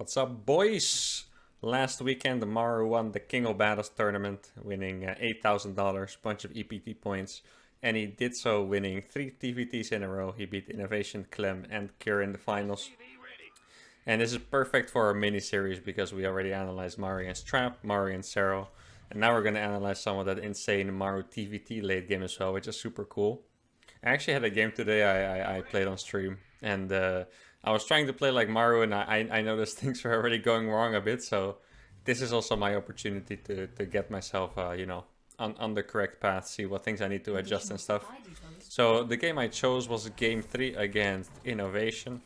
What's up, boys? Last weekend, Maru won the King of Battles tournament, winning $8,000, bunch of EPT points, and he did so winning 3 TvTs in a row. He beat INnoVation, Clem, and Cure in the finals. And this is perfect for our mini-series because we already analyzed Maru against Trap, Maru against Zero, and now we're going to analyze some of that insane Maru TvT late game as well, which is super cool. I actually had a game today I played on stream, and I was trying to play like Maru, and I noticed things were already going wrong a bit, so this is also my opportunity to get myself, you know, on the correct path, see what things I need to adjust and stuff. So the game I chose was game 3 against INnoVation,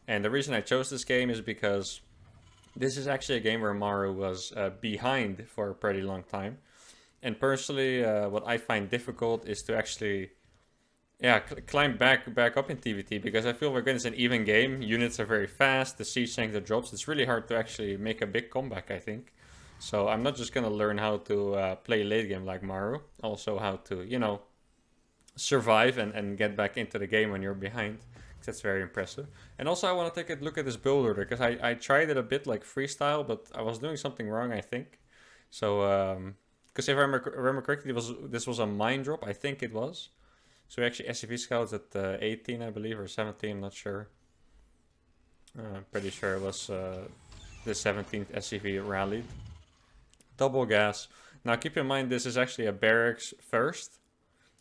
and the reason I chose this game is because this is actually a game where Maru was behind for a pretty long time. And personally, what I find difficult is to actually climb back up in TvT, because I feel we're against an even game. Units are very fast, the siege tank that drops. It's really hard to actually make a big comeback, I think. So I'm not just gonna learn how to play late game like Maru, also how to, you know, survive and get back into the game when you're behind. That's very impressive. And also I want to take a look at this build order, because I tried it a bit like freestyle, but I was doing something wrong, I think. So, because if I remember correctly, this was a mine drop, I think it was. So we actually SCV scouts at 18, I believe, or 17, I'm not sure. I'm pretty sure it was the 17th SCV rallied. Double gas. Now keep in mind, this is actually a barracks first.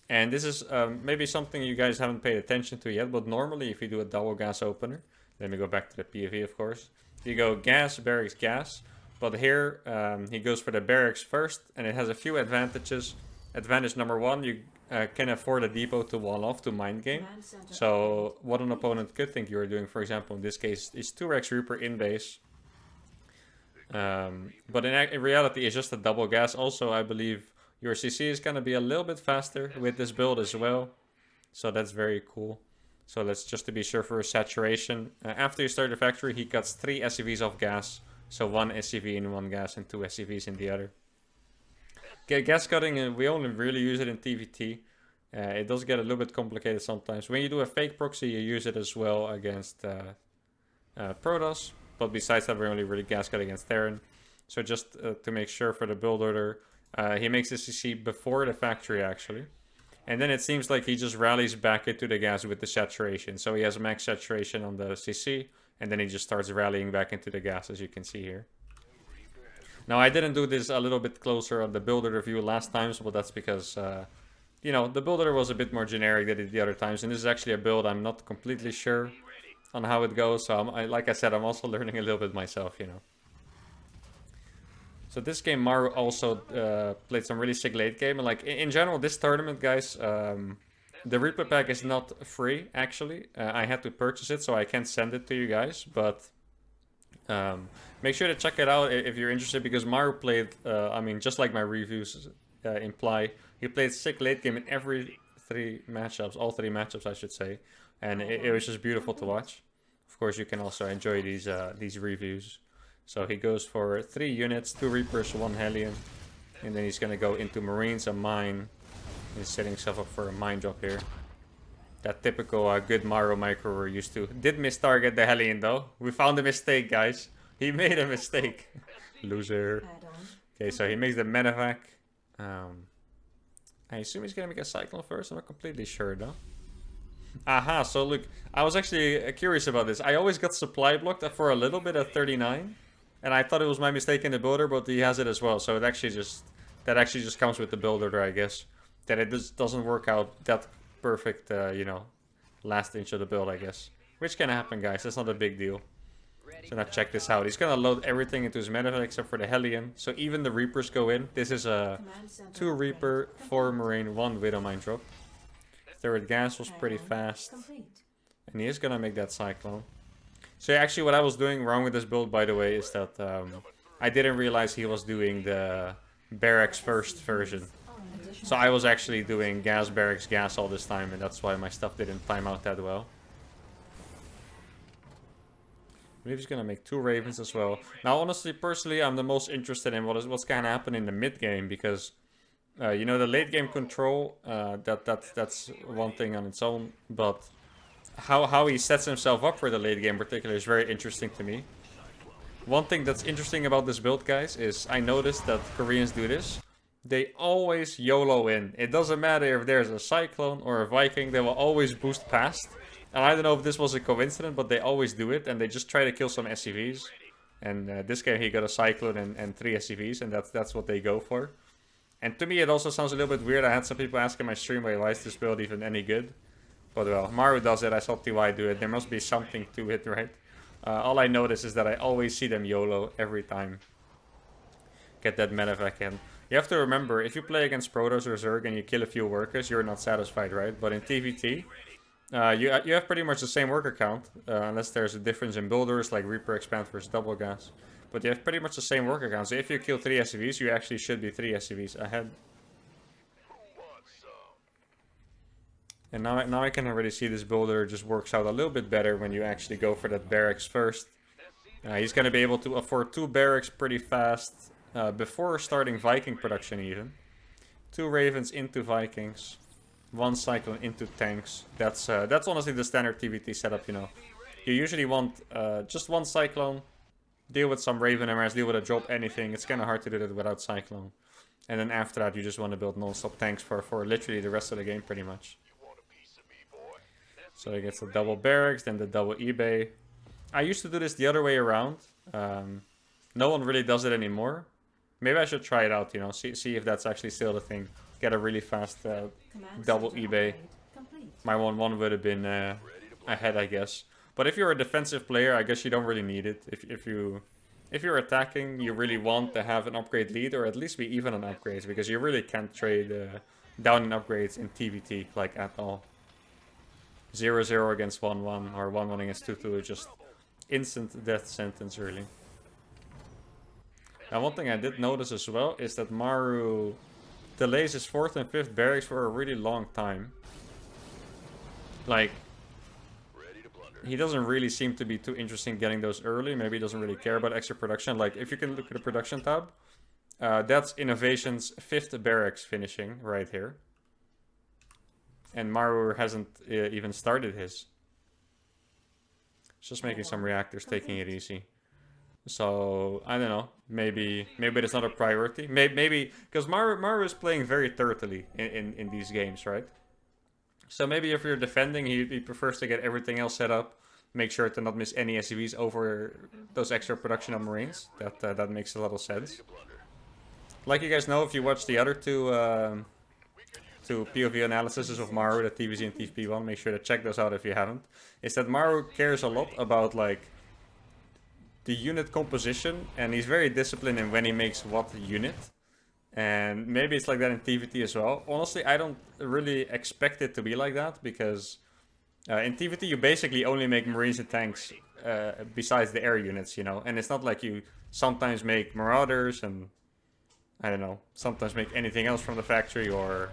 And this is maybe something you guys haven't paid attention to yet, but normally if you do a double gas opener, let me go back to the POV, of course. You go gas, barracks, gas. But here he goes for the barracks first, and it has a few advantages. Advantage number 1, you can afford a depot to wall off to mind game. So what an opponent could think you are doing, for example, in this case, is 2 Rex Reaper in base. But in reality, it's just a double gas. Also, I believe your CC is going to be a little bit faster with this build as well. So that's very cool. So let's just to be sure for a saturation. After you start the factory, he cuts 3 SCVs off gas. So 1 SCV in one gas and 2 SCVs in the other. Gas cutting, we only really use it in TvT. It does get a little bit complicated sometimes. When you do a fake proxy, you use it as well against Protoss. But besides that, we only really gas cut against Terran. So just to make sure for the build order, he makes the CC before the factory actually. And then it seems like he just rallies back into the gas with the saturation. So he has max saturation on the CC, and then he just starts rallying back into the gas, as you can see here. Now, I didn't do this a little bit closer on the builder review last time, but that's because, you know, the builder was a bit more generic than the other times. And this is actually a build I'm not completely sure on how it goes. So, like I said, I'm also learning a little bit myself, you know. So this game, Maru also played some really sick late game. And like, in general, this tournament, guys, the Reaper pack is not free, actually. I had to purchase it, so I can't send it to you guys. But make sure to check it out if you're interested, because Maru played, I mean, just like my reviews imply, he played sick late game in every 3 matchups, all 3 matchups, I should say. And it was just beautiful to watch. Of course, you can also enjoy these reviews. So he goes for 3 units, 2 Reapers, 1 Hellion. And then he's going to go into Marines, a mine. He's setting himself up for a mine drop here. That typical good Maru micro we're used to. Did miss target the Hellion though. We found a mistake, guys. He made a mistake. Loser. Okay, so he makes the medevac. I assume he's going to make a Cyclone first. I'm not completely sure though. Aha, so look, I was actually curious about this. I always got supply blocked for a little bit at 39. And I thought it was my mistake in the builder, but he has it as well. So it actually just comes with the builder, I guess. That it just doesn't work out that perfect, you know, last inch of the build, I guess. Which can happen, guys. That's not a big deal. So now check this out. He's gonna load everything into his medevac except for the Hellion. So even the Reapers go in. This is a 2 Reaper, 4 Marine, 1 Widow Mine drop. Third gas was pretty fast. And he is gonna make that Cyclone. So actually what I was doing wrong with this build, by the way, is that I didn't realize he was doing the barracks first version. So I was actually doing gas, barracks, gas all this time, and that's why my stuff didn't time out that well. I believe he's gonna make 2 Ravens as well. Now honestly, personally, I'm the most interested in what's gonna happen in the mid game, because you know, the late game control, that's one thing on its own, but how he sets himself up for the late game in particular is very interesting to me. One thing that's interesting about this build, guys, is I noticed that Koreans do this. They always YOLO in. It doesn't matter if there's a Cyclone or a Viking, they will always boost past. And I don't know if this was a coincidence, but they always do it, and they just try to kill some SCVs. And this game he got a Cyclone and 3 SCVs, and that's what they go for. And to me it also sounds a little bit weird. I had some people asking my stream, why is this build even any good? But well, Maru does it, I saw TY do it, there must be something to it, right? All I notice is that I always see them YOLO every time. Get that medevac in. You have to remember, if you play against Protoss or Zerg and you kill a few workers, you're not satisfied, right? But in TvT, you have pretty much the same worker count, unless there's a difference in builders, like Reaper Expand versus Double Gas. But you have pretty much the same worker count, so if you kill 3 SCVs, you actually should be 3 SCVs ahead. And now I can already see this builder just works out a little bit better when you actually go for that barracks first. He's going to be able to afford 2 barracks pretty fast before starting Viking production even. 2 Ravens into Vikings, 1 Cyclone into tanks. That's honestly the standard TvT setup, you know. You usually want just 1 Cyclone, deal with some Raven MRs, deal with a drop, anything. It's kind of hard to do that without Cyclone. And then after that you just want to build non-stop tanks for literally the rest of the game pretty much. So he gets the double barracks, then the double eBay. I used to do this the other way around. No one really does it anymore. Maybe I should try it out, you know, see if that's actually still the thing. Get a really fast double eBay. My 1-1 would have been ahead, I guess. But if you're a defensive player, I guess you don't really need it. If you're attacking, you really want to have an upgrade lead, or at least be even on upgrades, because you really can't trade down in upgrades in TvT, like, at all. 0-0 against 1-1, or 1-1 against 2-2 is just instant death sentence, really. Now, one thing I did notice as well is that Maru delays his 4th and 5th barracks for a really long time. Like, he doesn't really seem to be too interested in getting those early. Maybe he doesn't really care about extra production. Like, if you can look at the production tab, that's INnoVation's 5th barracks finishing right here. And Maru hasn't even started his. It's just making some reactors, taking it easy. So, I don't know. Maybe it's not a priority. Maybe because Maru is playing very thoroughly in these games, right? So maybe if you're defending, he prefers to get everything else set up. Make sure to not miss any SCVs over those extra production on Marines. That makes a lot of sense. Like you guys know, if you watch the other two POV analyses of Maru, the TvZ and TVP1, make sure to check those out if you haven't. Is that Maru cares a lot about, like, the unit composition, and he's very disciplined in when he makes what unit. And maybe it's like that in TvT as well. Honestly, I don't really expect it to be like that, because in TvT you basically only make Marines and tanks besides the air units, you know. And it's not like you sometimes make Marauders and, I don't know, sometimes make anything else from the factory, or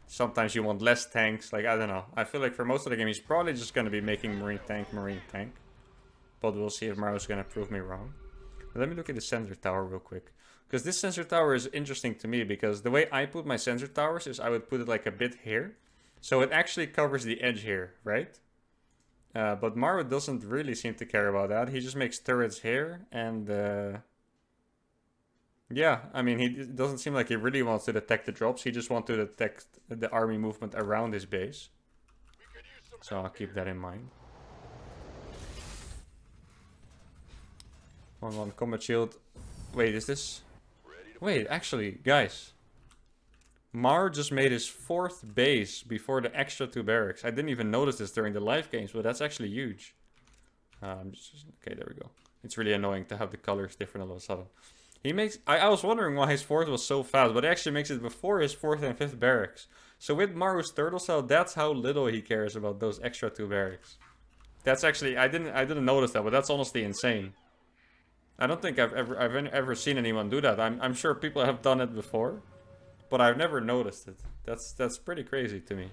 sometimes you want less tanks. Like, I don't know. I feel like for most of the game he's probably just going to be making Marine tank. But we'll see if Maru's going to prove me wrong. But let me look at the sensor tower real quick. Because this sensor tower is interesting to me, because the way I put my sensor towers is I would put it like a bit here. So it actually covers the edge here, right? But Maru doesn't really seem to care about that. He just makes turrets here, and yeah, I mean, it doesn't seem like he really wants to detect the drops. He just wants to detect the army movement around his base. So I'll keep that in mind. 1-1 combat shield. Wait, is this... Wait, actually, guys. Maru just made his 4th base before the extra 2 barracks. I didn't even notice this during the live games, but that's actually huge. Okay, there we go. It's really annoying to have the colors different all of a sudden. He makes... I was wondering why his 4th was so fast, but he actually makes it before his 4th and 5th barracks. So with Maru's turtle cell, that's how little he cares about those extra 2 barracks. That's actually... I didn't notice that, but that's honestly insane. I don't think I've ever seen anyone do that. I'm sure people have done it before, but I've never noticed it. That's pretty crazy to me.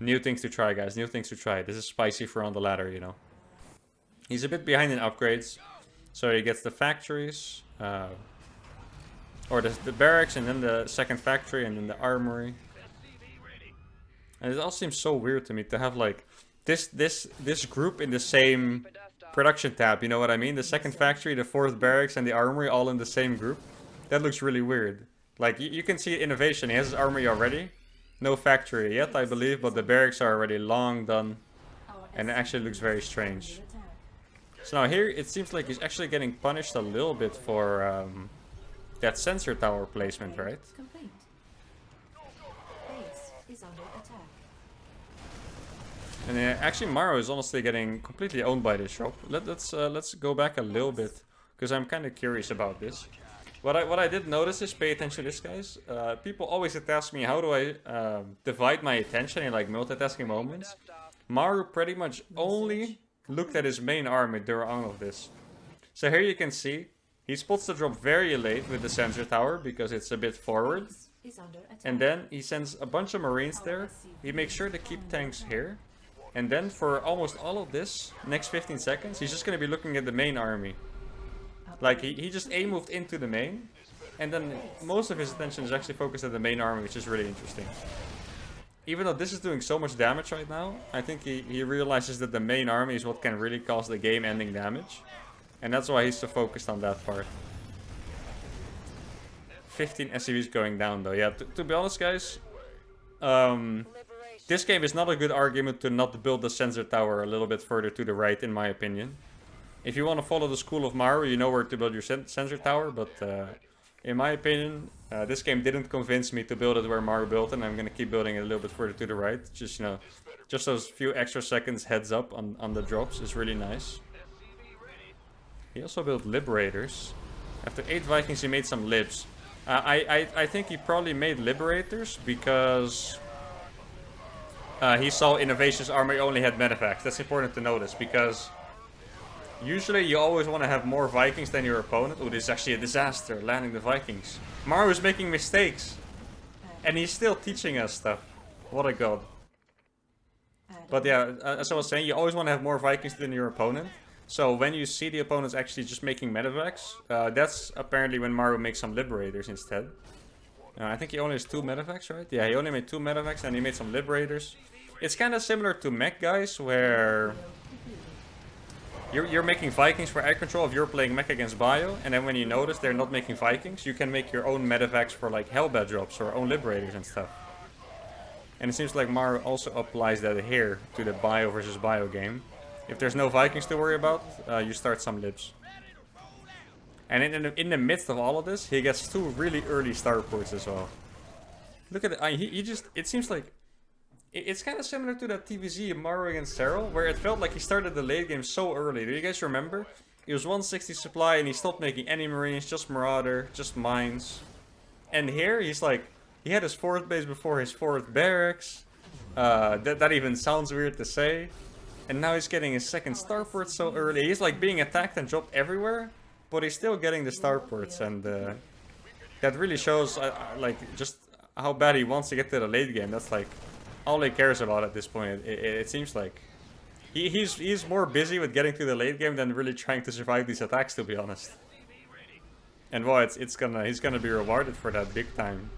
New things to try, guys. New things to try. This is spicy for on the ladder, you know. He's a bit behind in upgrades. So he gets the factories, or the barracks, and then the second factory, and then the armory. And it all seems so weird to me to have like this group in the same production tab, you know what I mean? The second factory, the fourth barracks, and the armory all in the same group. That looks really weird. Like, you can see INnoVation, he has his armory already. No factory yet, I believe, but the barracks are already long done. And it actually looks very strange. So now here, it seems like he's actually getting punished a little bit for that sensor tower placement, right? And actually, Maru is honestly getting completely owned by this shop. Let's go back a little bit, because I'm kind of curious about this. What I did notice is, pay attention to this, guys. People always ask me, how do I divide my attention in like multitasking moments? Maru pretty much only looked at his main army during all of this. So here you can see, he spots the drop very late with the sensor tower, because it's a bit forward. And then he sends a bunch of marines there. He makes sure to keep tanks here. And then for almost all of this, next 15 seconds, he's just going to be looking at the main army. Like, he just A-moved into the main. And then most of his attention is actually focused at the main army, which is really interesting. Even though this is doing so much damage right now, I think he realizes that the main army is what can really cause the game-ending damage. And that's why he's so focused on that part. 15 SCVs going down though. Yeah, to be honest, guys, this game is not a good argument to not build the sensor tower a little bit further to the right, in my opinion. If you want to follow the school of Maru, you know where to build your sensor tower, but in my opinion, this game didn't convince me to build it where Maru built it, and I'm going to keep building it a little bit further to the right. Just, you know, just those few extra seconds heads up on the drops is really nice. He also built Liberators. After 8 Vikings, he made some Libs. I think he probably made Liberators because he saw INnoVation's army only had medevacs. That's important to notice, because usually you always want to have more Vikings than your opponent. Oh, this is actually a disaster, landing the Vikings. Maru is making mistakes. And he's still teaching us stuff. What a god. But yeah, as I was saying, you always want to have more Vikings than your opponent. So when you see the opponents actually just making medevacs, that's apparently when Maru makes some Liberators instead. I think he only has 2 medevacs, right? Yeah, he only made 2 medevacs and he made some Liberators. It's kind of similar to mech, guys, where you're making Vikings for air control if you're playing mech against Bio, and then when you notice they're not making Vikings, you can make your own medevacs for like Hellbat drops or own Liberators and stuff. And it seems like Maru also applies that here to the Bio versus Bio game. If there's no Vikings to worry about, you start some Libs. And in the midst of all of this, he gets 2 really early starports as well. Look at it. He just, it seems like, it's kind of similar to that TvZ Maru against Serral, where it felt like he started the late game so early. Do you guys remember? He was 160 supply and he stopped making any Marines, just Marauder, just Mines. And here, he's like, he had his 4th base before his 4th barracks. That even sounds weird to say. And now he's getting his 2nd starport so early. He's like being attacked and dropped everywhere, but he's still getting the starports. And that really shows like just how bad he wants to get to the late game. That's like all he cares about at this point. It seems like he's more busy with getting to the late game than really trying to survive these attacks, to be honest. And well, he's gonna be rewarded for that big time.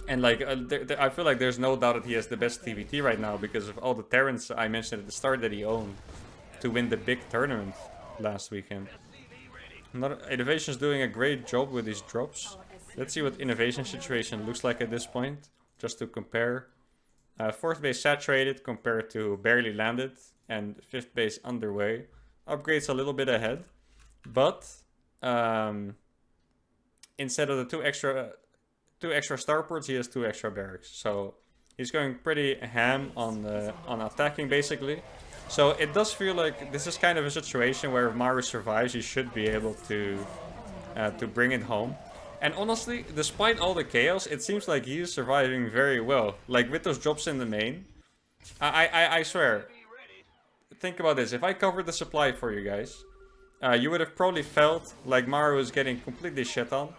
And like I feel like there's no doubt that he has the best TvT right now because of all the Terrans I mentioned at the start that he owned to win the big tournament last weekend. INnoVation's doing a great job with these drops. Let's see what INnoVation situation looks like at this point, just to compare. 4th base saturated compared to barely landed, and 5th base underway. Upgrades a little bit ahead, but instead of the 2 extra starports, he has 2 extra barracks. So he's going pretty ham on attacking basically. So it does feel like this is kind of a situation where if Maru survives, he should be able to bring it home. And honestly, despite all the chaos, it seems like he's surviving very well. Like with those drops in the main, I swear. Think about this: if I covered the supply for you guys, you would have probably felt like Maru was getting completely shit on.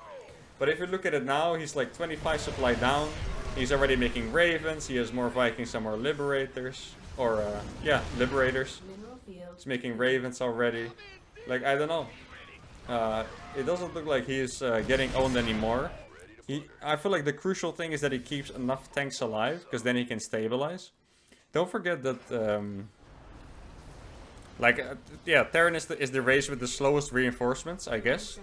But if you look at it now, he's like 25 supply down. He's already making Ravens. He has more Vikings, some more Liberators. Or, yeah, Liberators. He's making Ravens already. Like, I don't know. It doesn't look like he's getting owned anymore. I feel like the crucial thing is that he keeps enough tanks alive, because then he can stabilize. Don't forget that Like, yeah, Terran is the race with the slowest reinforcements, I guess.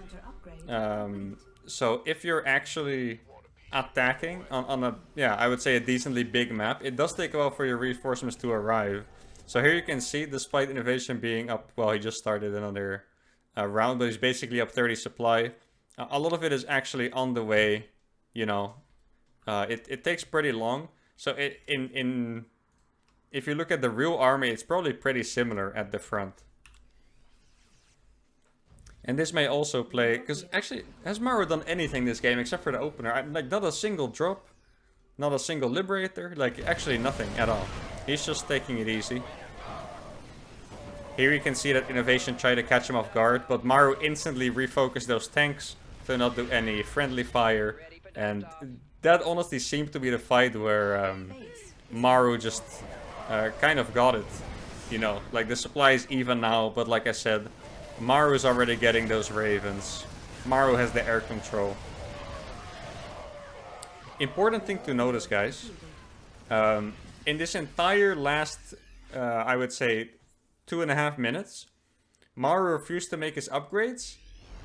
So if you're actually attacking on a, yeah, I would say a decently big map, it does take a while for your reinforcements to arrive. So here you can see, despite INnoVation being up, well, he just started another round, but he's basically up 30 supply. A lot of it is actually on the way, you know. It takes pretty long. So if you look at the real army, it's probably pretty similar at the front. And this may also play, because actually, has Maru done anything this game except for the opener? Like, not a single drop, not a single liberator, like, actually nothing at all. He's just taking it easy. Here you can see that INnoVation tried to catch him off guard, but Maru instantly refocused those tanks to not do any friendly fire. And that honestly seemed to be the fight where Maru just kind of got it. You know, like the supply is even now, but like I said, Maru is already getting those ravens. Maru has the air control. Important thing to notice, guys. In this entire last, I would say, 2.5 minutes, Maru refused to make his upgrades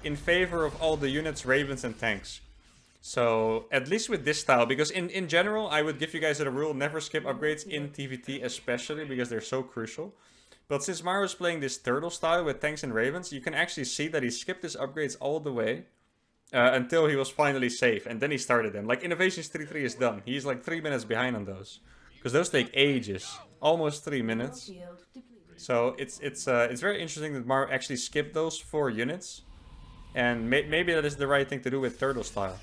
in favor of all the units, ravens, and tanks. So, at least with this style, because in general, I would give you guys a rule, never skip upgrades in TvT, especially because they're so crucial. But since Maru is playing this turtle style with tanks and ravens, you can actually see that he skipped his upgrades all the way until he was finally safe, and then he started them. Like, INnoVation's 3-3 is done. He's like 3 minutes behind on those. Because those take ages. Almost 3 minutes. So, it's very interesting that Maru actually skipped those 4 units. And maybe that is the right thing to do with turtle style.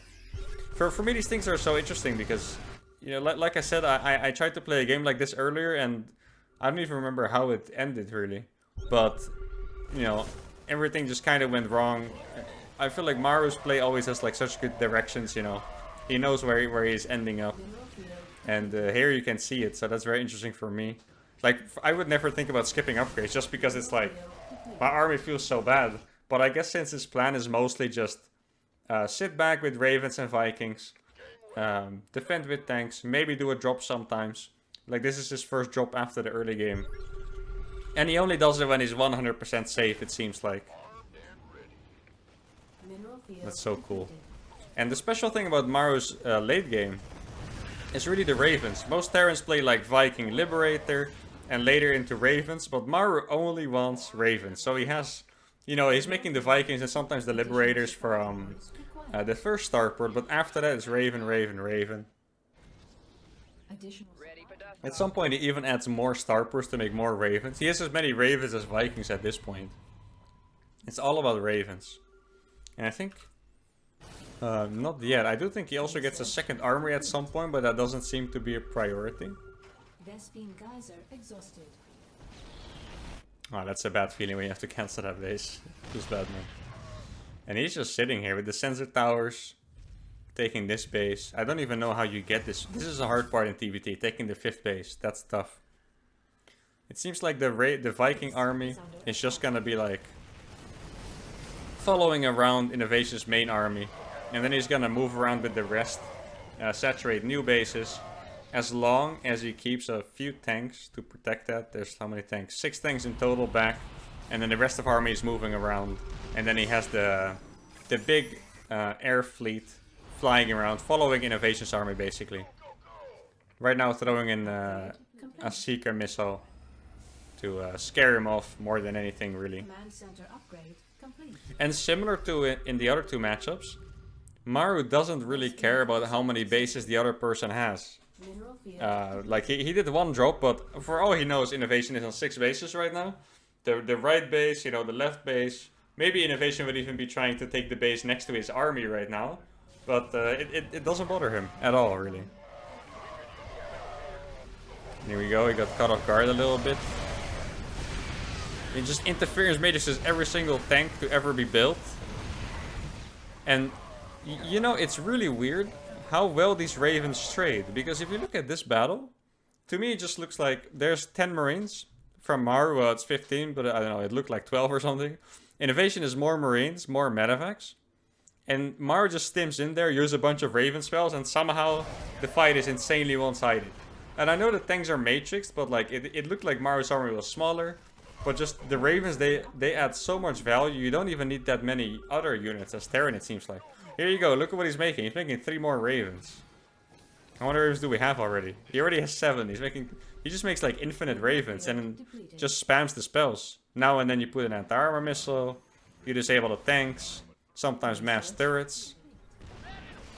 For me, these things are so interesting because, you know, like I said, I tried to play a game like this earlier and I don't even remember how it ended, really. But, you know, everything just kind of went wrong. I feel like Maru's play always has, like, such good directions, you know. He knows where he's ending up. And here you can see it, so that's very interesting for me. Like, I would never think about skipping upgrades just because it's like, my army feels so bad. But I guess since his plan is mostly just sit back with ravens and Vikings, defend with tanks, maybe do a drop sometimes. Like, this is his first drop after the early game. And he only does it when he's 100% safe, it seems like. That's so cool. And the special thing about Maru's late game is really the ravens. Most Terrans play like Viking Liberator and later into ravens, but Maru only wants ravens. So he has, you know, he's making the Vikings and sometimes the Liberators from the first starport, but after that it's Raven, Raven, Raven. At some point he even adds more starports to make more ravens. He has as many ravens as Vikings at this point. It's all about ravens. And I think, not yet. I do think he also gets a second armory at some point, but that doesn't seem to be a priority. Oh, that's a bad feeling when you have to cancel that base. Just bad, man. And he's just sitting here with the sensor towers, taking this base. I don't even know how you get this. This is a hard part in TvT, taking the 5th base. That's tough. It seems like the Viking army is just gonna be like following around INnoVation's main army. And then he's gonna move around with the rest, saturate new bases. As long as he keeps a few tanks to protect that. There's how many tanks? 6 tanks in total back. And then the rest of army is moving around. And then he has the big air fleet flying around, following INnoVation's army basically. Right now throwing in a Seeker missile to scare him off more than anything really. And similar to it in the other 2 matchups, Maru doesn't really care about how many bases the other person has. Like he did 1 drop, but for all he knows, INnoVation is on 6 bases right now. The right base, you know, the left base. Maybe INnoVation would even be trying to take the base next to his army right now. But it doesn't bother him at all, really. Here we go, he got caught off guard a little bit. He just interference matrices every single tank to ever be built. And, you know, it's really weird how well these ravens trade. Because if you look at this battle, to me it just looks like there's 10 marines. From Maru, well, it's 15, but I don't know, it looked like 12 or something. INnoVation is more marines, more medevacs. And Maru just stims in there, uses a bunch of raven spells, and somehow the fight is insanely one-sided. And I know the tanks are matrixed, but like it looked like Maru's army was smaller. But just the Ravens, they add so much value. You don't even need that many other units as Terran, it seems like. Here you go. Look at what he's making. He's making 3 more Ravens. How many Ravens do we have already? He already has 7. He just makes like infinite Ravens and just spams the spells. Now and then you put an anti-armor missile. You disable the tanks. Sometimes mass turrets.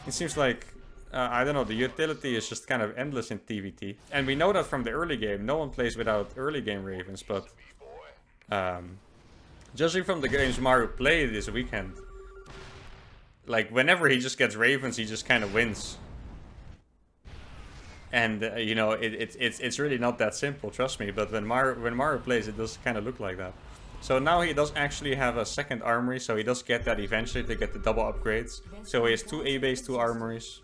It seems like, I don't know, the utility is just kind of endless in TvT. And we know that from the early game. No one plays without early game Ravens, but judging from the games Maru played this weekend, like whenever he just gets Ravens, he just kind of wins. And you know, it's really not that simple, trust me. But when Maru plays, it does kind of look like that. So now he does actually have a second armory, so he does get that eventually to get the double upgrades. So he has 2 A-base, 2 armories.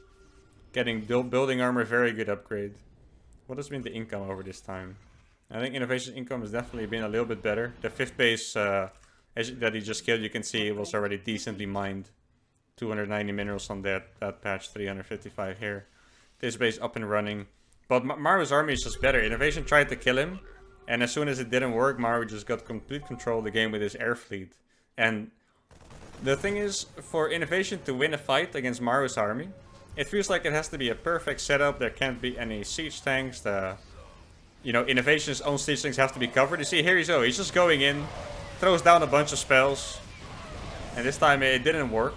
Getting building armor, very good upgrade. What has been the income over this time? I think INnoVation's income has definitely been a little bit better. The 5th base that he just killed, you can see it was already decently mined. 290 minerals on that patch, 355 here. This base up and running. But Maru's army is just better. INnoVation tried to kill him. And as soon as it didn't work, Maru just got complete control of the game with his air fleet. And the thing is, for INnoVation to win a fight against Maru's army, it feels like it has to be a perfect setup. There can't be any siege tanks. You know, INnoVation's own siege tanks have to be covered. You see, here he's just going in, throws down a bunch of spells. And this time it didn't work.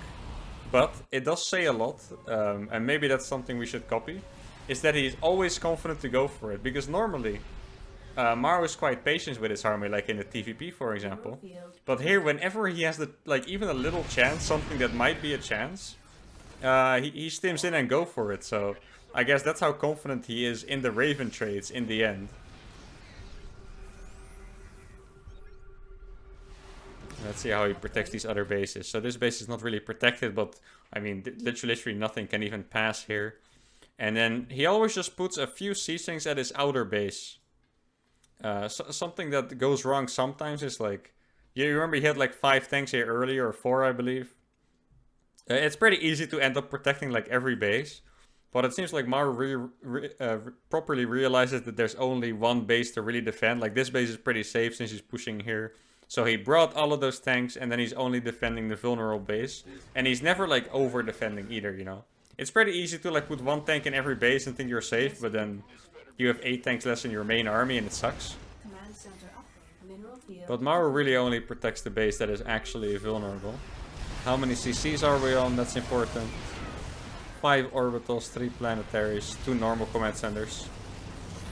But it does say a lot, and maybe that's something we should copy, is that he's always confident to go for it. Because normally, Maru is quite patient with his army, like in the TVP, for example. But here, whenever he has even a little chance, something that might be a chance, he stims in and go for it. So I guess that's how confident he is in the Raven trades in the end. Let's see how he protects these other bases. So this base is not really protected, but I mean, literally nothing can even pass here. And then he always just puts a few siege tanks at his outer base. Something that goes wrong sometimes is like, you remember he had like 5 tanks here earlier, or 4 I believe. It's pretty easy to end up protecting like every base. But it seems like Maru properly realizes that there's only one base to really defend. Like this base is pretty safe since he's pushing here. So he brought all of those tanks and then he's only defending the vulnerable base. And he's never like over defending either, you know. It's pretty easy to like put 1 tank in every base and think you're safe, but then you have 8 tanks less in your main army and it sucks. But Maru really only protects the base that is actually vulnerable. How many CCs are we on? That's important. 5 orbitals, 3 planetaries, 2 normal command centers.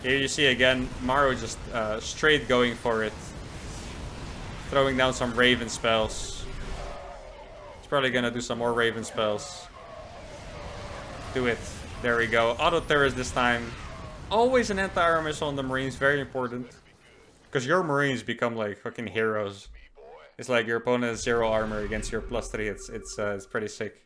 Here you see again, Maru just straight going for it. Throwing down some Raven spells. He's probably gonna do some more Raven spells. Do it. There we go. Auto turrets this time. Always an anti-armor missile on the Marines. Very important. Because your Marines become like fucking heroes. It's like your opponent has 0 armor against your +3. It's pretty sick.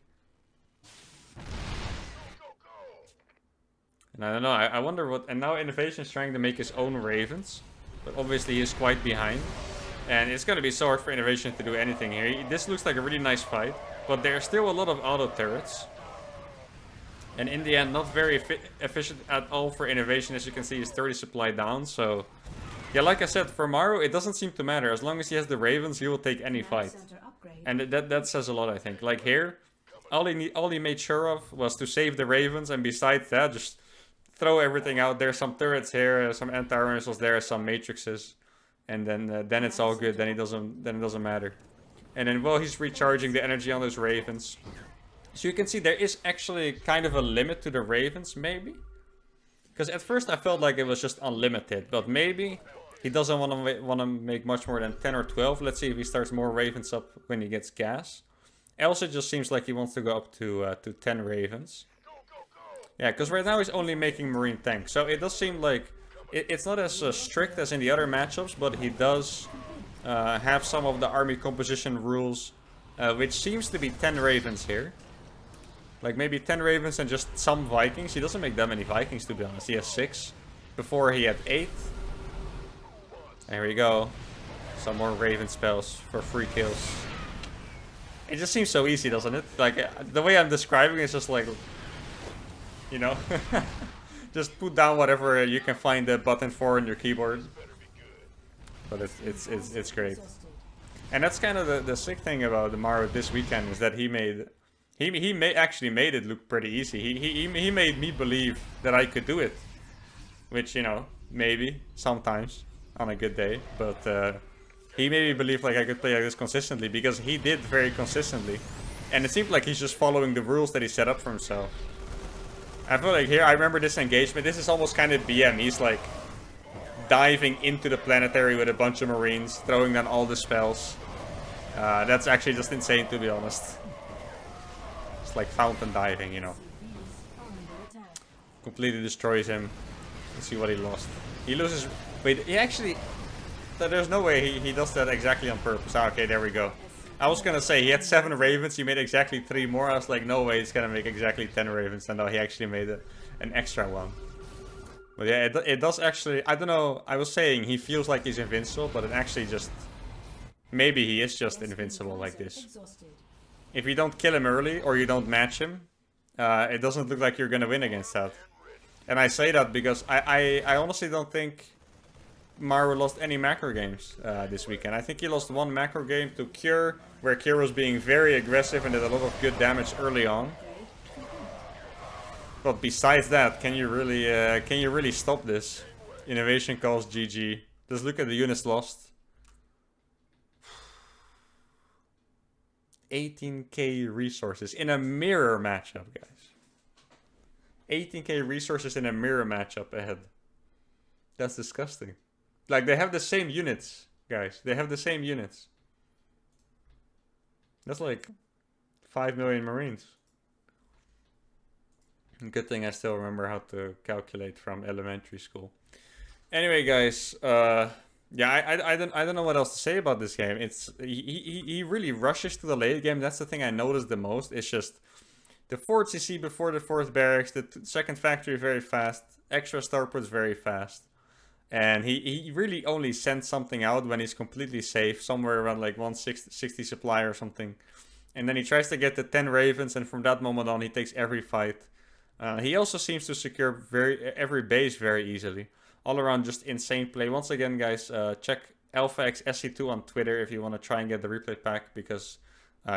And I don't know. I wonder what... And now INnoVation is trying to make his own Ravens. But obviously he's quite behind. And it's going to be so hard for INnoVation to do anything here. This looks like a really nice fight. But there's still a lot of auto turrets. And in the end, not very efficient at all for INnoVation. As you can see, he's 30 supply down. So, yeah, like I said, for Maru, it doesn't seem to matter. As long as he has the Ravens, he will take any fight. And that says a lot, I think. Like here, all he made sure of was to save the Ravens. And besides that, just throw everything out there. Some turrets here, some anti-armor missiles there, some matrices. And then it's all good. Then it doesn't matter. And then while he's recharging the energy on those Ravens. So you can see there is actually kind of a limit to the Ravens, maybe. Because at first I felt like it was just unlimited. But maybe he doesn't want to make much more than 10 or 12. Let's see if he starts more Ravens up when he gets gas. Else it just seems like he wants to go up to 10 Ravens. Yeah, because right now he's only making Marine tanks. So it does seem like it's not as strict as in the other matchups. But he does have some of the army composition rules. Which seems to be 10 Ravens here. Like maybe 10 Ravens and just some Vikings. He doesn't make that many Vikings, to be honest. He has 6. Before he had 8. There we go. Some more Raven spells for free kills. It just seems so easy, doesn't it? Like, the way I'm describing it is just like... You know? Just put down whatever you can find the button for on your keyboard. but it's great. And that's kind of the sick thing about the Maru this weekend, is that actually made it look pretty easy. He made me believe that I could do it, which, you know, maybe sometimes on a good day, but he made me believe like I could play like this consistently, because he did very consistently, and it seemed like he's just following the rules that he set up for himself. I feel like here, I remember this engagement. This is almost kind of BM. He's like diving into the planetary with a bunch of marines, throwing down all the spells. That's actually just insane, to be honest. It's like fountain diving, you know. Completely destroys him. Let's see what he lost. He loses... Wait, he actually... There's no way he does that exactly on purpose. Ah, okay, there we go. I was gonna say, he had 7 ravens, he made exactly 3 more. I was like, no way he's gonna make exactly 10 ravens. And no, he actually made an extra one. But yeah, it does actually... I don't know, I was saying he feels like he's invincible, but it actually just... Maybe he is just invincible like this. If you don't kill him early, or you don't match him, it doesn't look like you're gonna win against that. And I say that because I honestly don't think Maru lost any macro games this weekend. I think he lost one macro game to Cure, where Cure was being very aggressive and did a lot of good damage early on. But besides that, can you really stop this? INnoVation calls GG. Just look at the units lost. 18k resources in a mirror matchup, guys. 18k resources in a mirror matchup ahead. That's disgusting. Like, they have the same units, guys. They have the same units. That's like 5 million marines. Good thing I still remember how to calculate from elementary school. Anyway, guys, yeah, I don't know what else to say about this game. He really rushes to the late game. That's the thing I noticed the most. It's just the 4th CC before the 4th barracks, the 2nd factory very fast, extra starports very fast. And he really only sends something out when he's completely safe, somewhere around like 160 supply or something. And then he tries to get the 10 ravens, and from that moment on he takes every fight. He also seems to secure every base very easily. All around just insane play. Once again, guys, check AlphaXSC2 on Twitter if you want to try and get the replay pack, because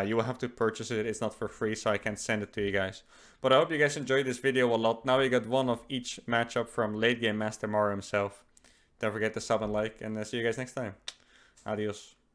you will have to purchase it. It's not for free, so I can't send it to you guys. But I hope you guys enjoyed this video a lot. Now we got one of each matchup from late game Master Maru himself. Don't forget to sub and like, and see you guys next time. Adios.